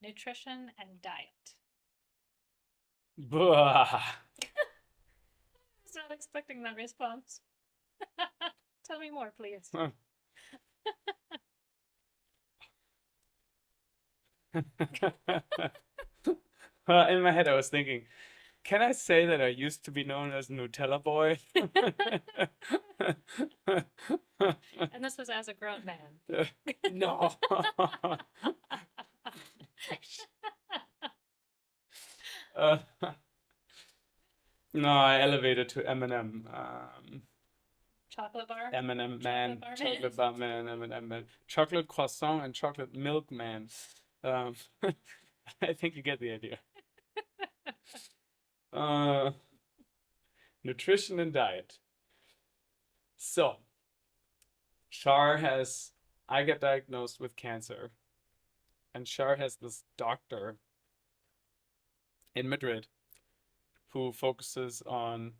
Nutrition and diet. Blah. I was not expecting that response. Tell me more, please. In my head, I was thinking, can I say that I used to be known as Nutella Boy? And this was as a grown man. No. uh, no, I elevated to Eminem. Chocolate bar? M&M man, Chocolate bar man? chocolate bar man, M&M man, chocolate croissant and chocolate milk man. Um, I think you get the idea. Uh, Nutrition and diet. So, Char has, I get diagnosed with cancer, and Char has this doctor in Madrid who focuses on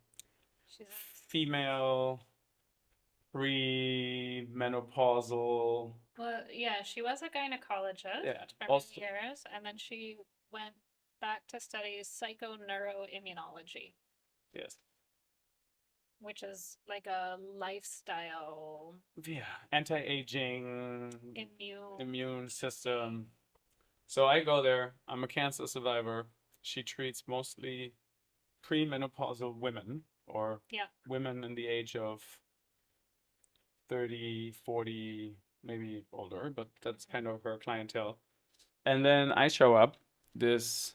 She's female pre-menopausal. well, yeah, she was a Yeah, gynecologist for many also, years, and then she went back to study psychoneuroimmunology, yes, which is like a lifestyle yeah, anti-aging, immune. immune system. So I go there. I'm a cancer survivor. She treats mostly premenopausal women or Yeah. women in the age of 30, 40, maybe older, but that's kind of her clientele. And then I show up, this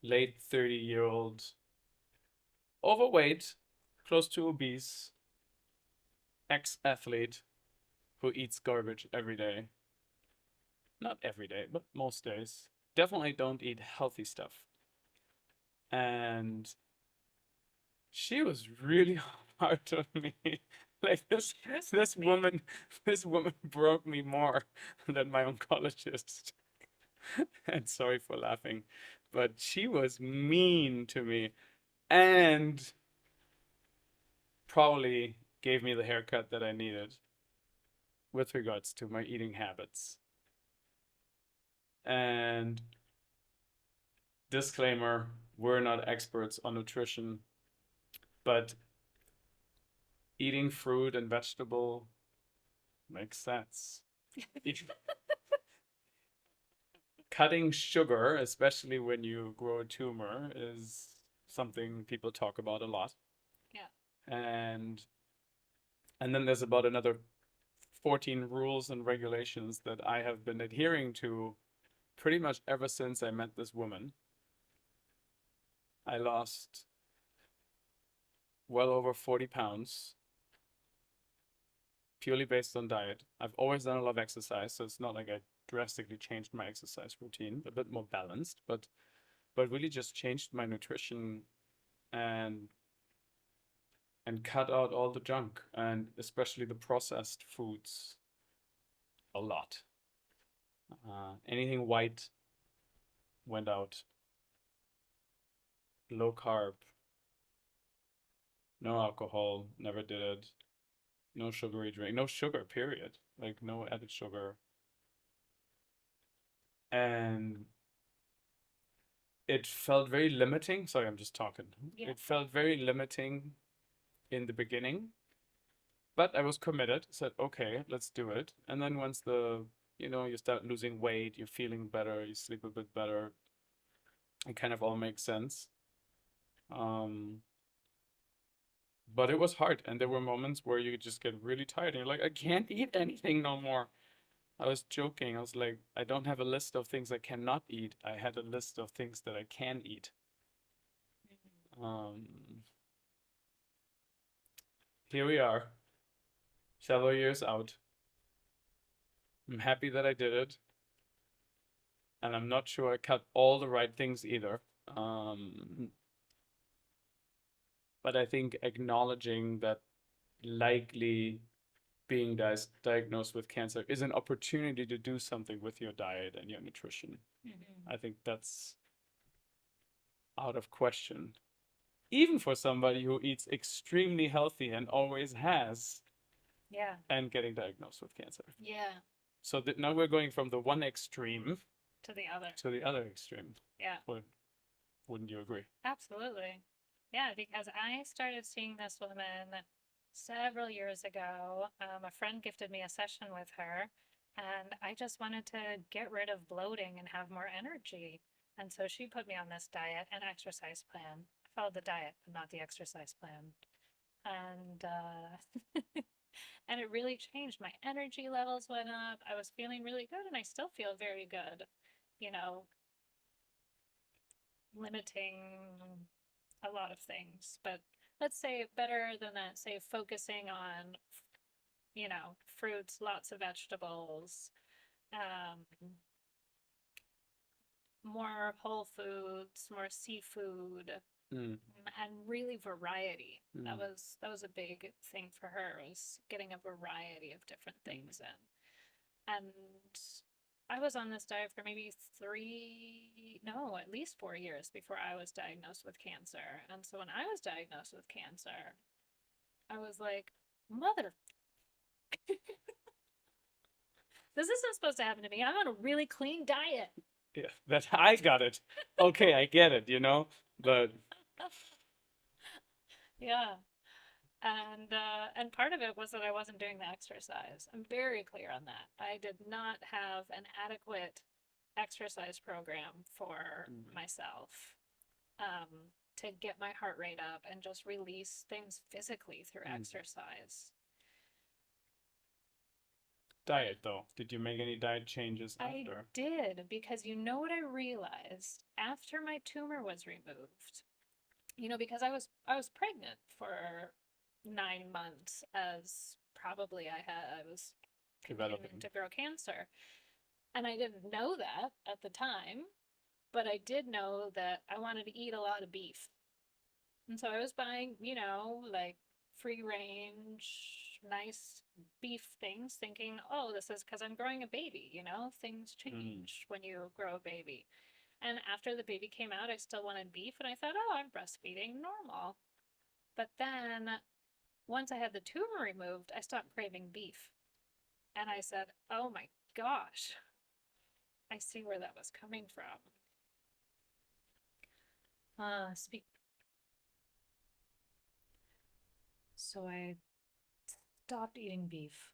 late 30-year-old, overweight, close to obese, ex-athlete who eats garbage every day. Not every day, but most days. Definitely don't eat healthy stuff. And she was really hard on me. Like this woman broke me more than my oncologist. And sorry for laughing, but she was mean to me and probably gave me the haircut that I needed with regards to my eating habits. And disclaimer, we're not experts on nutrition, but eating fruit and vegetable makes sense. Cutting sugar, especially when you grow a tumor, is something people talk about a lot. Yeah. And then there's about another 14 rules and regulations that I have been adhering to pretty much ever since I met this woman. I lost well over 40 pounds purely based on diet. I've always done a lot of exercise, so it's not like I drastically changed my exercise routine, a bit more balanced, but really just changed my nutrition and cut out all the junk and especially the processed foods a lot. Anything white went out. Low carb, no alcohol, never did it. No sugary drink, no sugar, period. Like no added sugar. And it felt very limiting. Sorry, I'm just talking. Yeah. It felt very limiting in the beginning, but I was committed. Said, okay, let's do it. And then once you start losing weight, you're feeling better, you sleep a bit better. It kind of all makes sense. Um, but it was hard, and there were moments where you just get really tired, and you're like, I can't eat anything no more. I was joking. I was like, I don't have a list of things I cannot eat. I had a list of things that I can eat. Um, Here we are, several years out. I'm happy that I did it, and I'm not sure I cut all the right things either. Um, but I think acknowledging that likely being diagnosed with cancer is an opportunity to do something with your diet and your nutrition. Mm-hmm. I think that's out of question. Even for somebody who eats extremely healthy and always has, Yeah. and getting diagnosed with cancer. Yeah. So that now we're going from the one extreme to the other. to the other extreme. Yeah, Wouldn't you agree? absolutely. Yeah, because I started seeing this woman several years ago. A friend gifted me a session with her, and I just wanted to get rid of bloating and have more energy. And so she put me on this diet and exercise plan. I followed the diet, but not the exercise plan. And and it really changed. My energy levels went up. I was feeling really good, and I still feel very good. You know, limiting a lot of things, but let's say better than that, say focusing on, fruits, lots of vegetables, um, more whole foods, more seafood, Mm. and really variety. That Mm. was a big thing for her, was getting a variety of different things in. And I was on this diet for maybe no, at least 4 years before I was diagnosed with cancer. And so when I was diagnosed with cancer, I was like, mother, this isn't supposed to happen to me. I'm on a really clean diet. Yeah, that I got it. Okay, I get it, but Yeah. And part of it was that I wasn't doing the exercise. I'm very clear on that. I did not have an adequate exercise program for myself, to get my heart rate up and just release things physically through exercise. diet though. Did you make any diet changes I after? did, because you know what I realized after my tumor was removed. Because I was pregnant for 9 months, as probably I was continuing Developing. to grow cancer. And I didn't know that at the time, but I did know that I wanted to eat a lot of beef. And so I was buying, like free range, nice beef things, thinking, oh, this is because I'm growing a baby, things change when you grow a baby. And after the baby came out, I still wanted beef, and I thought, oh, I'm breastfeeding, normal. But then once I had the tumor removed, I stopped craving beef. And I said, oh my gosh, I see where that was coming from. Speak. So I stopped eating beef.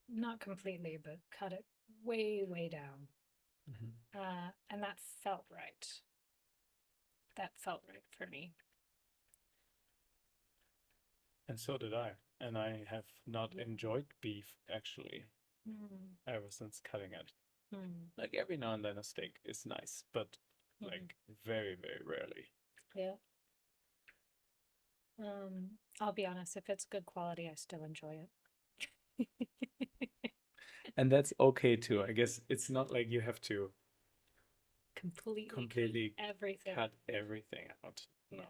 Not completely, but cut it way, way down. And that felt right. That felt right for me. And so did I. And I have not enjoyed beef actually ever since cutting it. Like every now and then a steak is nice, but like very, very rarely. Yeah. I'll be honest, if it's good quality, I still enjoy it. And that's okay too. I guess it's not like you have to Completely everything. cut everything out. Yeah. No.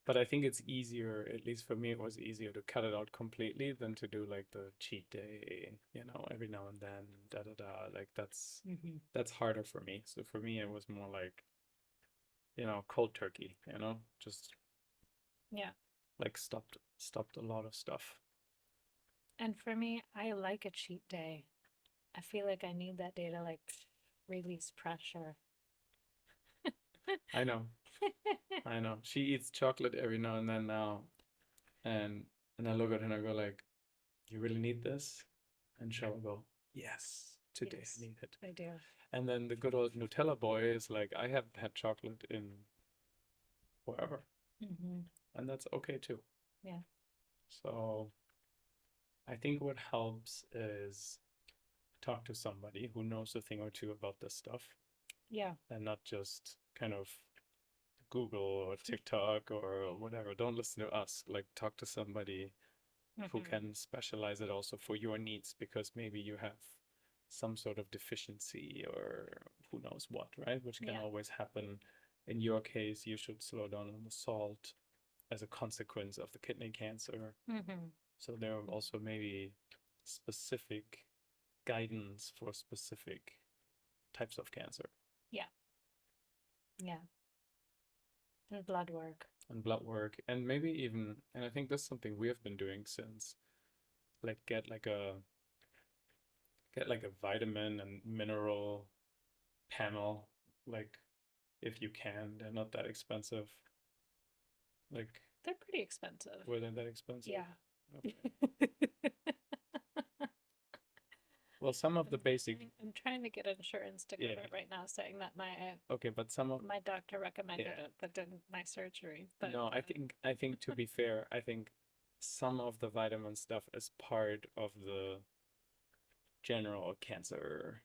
But I think it's easier, at least for me, it was easier to cut it out completely than to do like the cheat day, every now and then, da da da. Like that's harder for me. So for me, it was more like, cold turkey, just Yeah. like stopped a lot of stuff. And for me, I like a cheat day. I feel like I need that day to like release pressure. I know. I know. She eats chocolate every now and then now. And I look at her and I go like, you really need this? And she'll go, yes, today Yes, I need it. I do. And then the good old Nutella boy is like, I haven't had chocolate in forever. And that's okay too. Yeah. So I think what helps is talk to somebody who knows a thing or two about this stuff. Yeah. And not just kind of Google or TikTok or whatever. Don't listen to us. Like talk to somebody who can specialize it also for your needs, because maybe you have some sort of deficiency or who knows what, right? Which can always happen. In your case, you should slow down on the salt as a consequence of the kidney cancer. So there are also maybe specific guidance for specific types of cancer. Yeah. Yeah. And blood work. And blood work. And maybe even, and I think that's something we have been doing since, like get like a vitamin and mineral panel, like if you can. They're not that expensive. Like, They're pretty expensive. were they that expensive? Yeah. Okay. Well, some of the basic, I'm trying to get insurance to cover yeah. it right now, saying that Okay, but some of, my doctor recommended yeah. it, but didn't my surgery. But No, I think to be fair, I think some of the vitamin stuff is part of the general cancer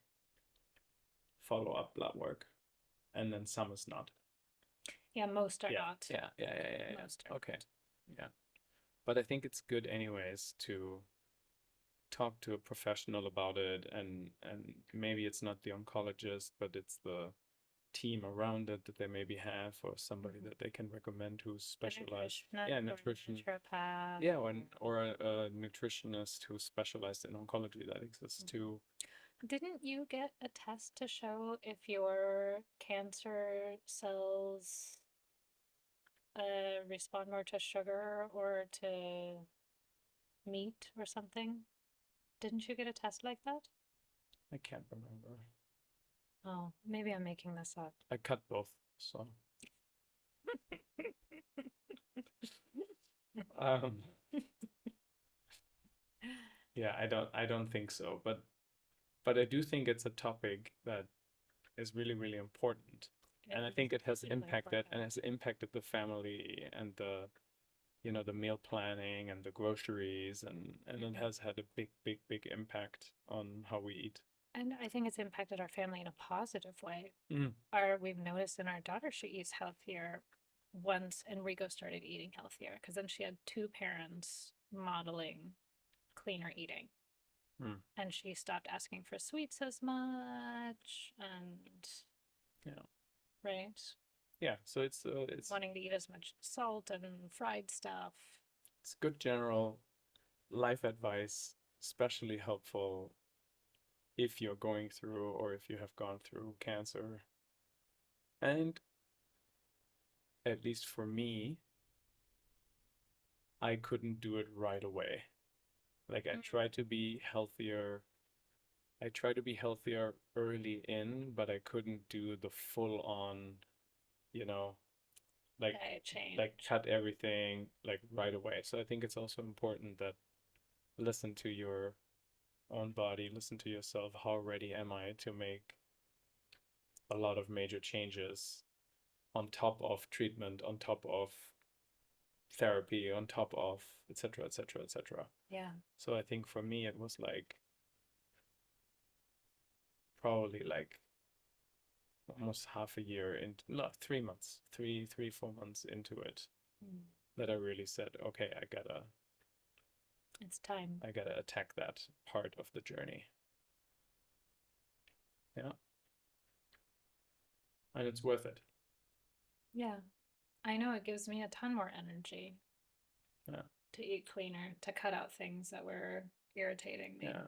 follow-up blood work, and then some is not. yeah, most are Yeah, not. yeah. Most are Okay, not. yeah. But I think it's good anyways to talk to a professional about it, and maybe it's not the oncologist, but it's the team around it that they maybe have, or somebody that they can recommend who's A specialized. nutritionist Yeah, or nutrition. naturopath. Yeah, or a nutritionist who's specialized in oncology that exists too. Didn't you get a test to show if your cancer cells respond more to sugar or to meat or something? Didn't you get a test like that? I can't remember. Oh, maybe I'm making this up. I cut both, so um, yeah, I don't think so, but I do think it's a topic that is really, really important. It And I is think it has really impacted and important. has impacted the family and the meal planning and the groceries, and it has had a big, big, big impact on how we eat. And I think it's impacted our family in a positive way. Mm. We've noticed in our daughter, she eats healthier once Enrico started eating healthier, because then she had two parents modeling cleaner eating. Mm. And she stopped asking for sweets as much and Yeah. right, Yeah, so it's wanting to eat as much salt and fried stuff. it's good general life advice, especially helpful if you're going through or if you have gone through cancer. And at least for me, I couldn't do it right away. Like I tried to be healthier early in, but I couldn't do the full on, you know, like Diet like change. cut everything like right away. So I think it's also important that listen to your own body, listen to yourself. How ready am I to make a lot of major changes on top of treatment, on top of therapy, on top of etc., etc., etc. Yeah. So I think for me it was like probably like almost half a year into, no, 3 months, 4 months into it Mm. that I really said, okay, It's time. I gotta attack that part of the journey. Yeah. And it's worth it. Yeah. I know it gives me a ton more energy Yeah. to eat cleaner, to cut out things that were irritating me. Yeah.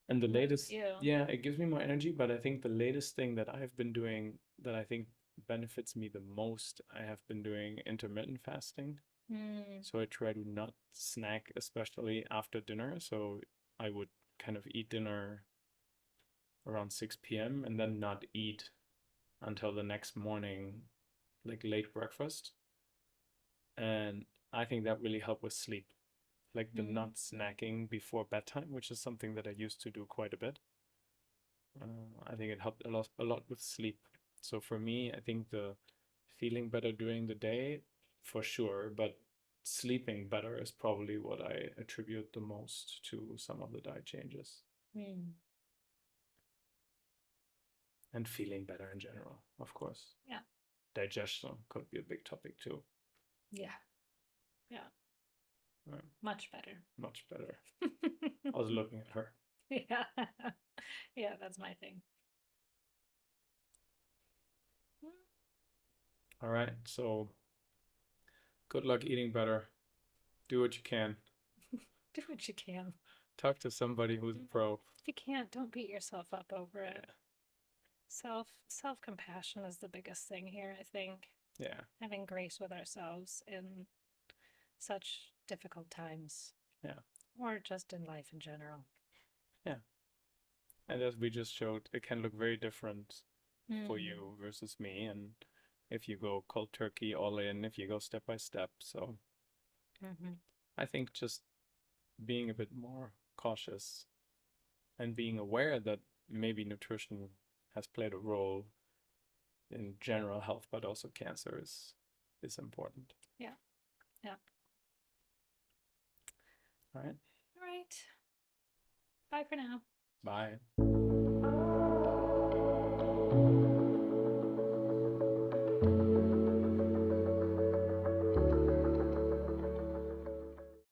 And the What about latest, you? yeah, it gives me more energy, but I think the latest thing that I've been doing that I think benefits me the most, I have been doing intermittent fasting. Mm, So I try to not snack, especially after dinner. So I would kind of eat dinner around 6 p.m. and then not eat until the next morning, like late breakfast. And I think that really helped with sleep. Like the mm, not snacking before bedtime, which is something that I used to do quite a bit. I think it helped a lot with sleep. So for me, I think the feeling better during the day, for sure, but sleeping better is probably what I attribute the most to some of the diet changes. mm. And feeling better in general, of course. Yeah. Digestion could be a big topic too. Yeah. Yeah. Right. Much better. Much better. I was looking at her. Yeah. Yeah, that's my thing. All right. So good luck eating better. Do what you can. Do what you can. Talk to somebody who's a pro. If you can't, don't beat yourself up over it. Yeah. Self compassion is the biggest thing here, I think. Yeah. Having grace with ourselves in such difficult times. Yeah. Or just in life in general. Yeah. And as we just showed, it can look very different for Mm. you versus me, and if you go cold turkey all in, if you go step by step. So Mm-hmm. I think just being a bit more cautious and being aware that maybe nutrition has played a role in general health, but also cancer is important. Yeah. Yeah. All right. All right. Bye for now. Bye.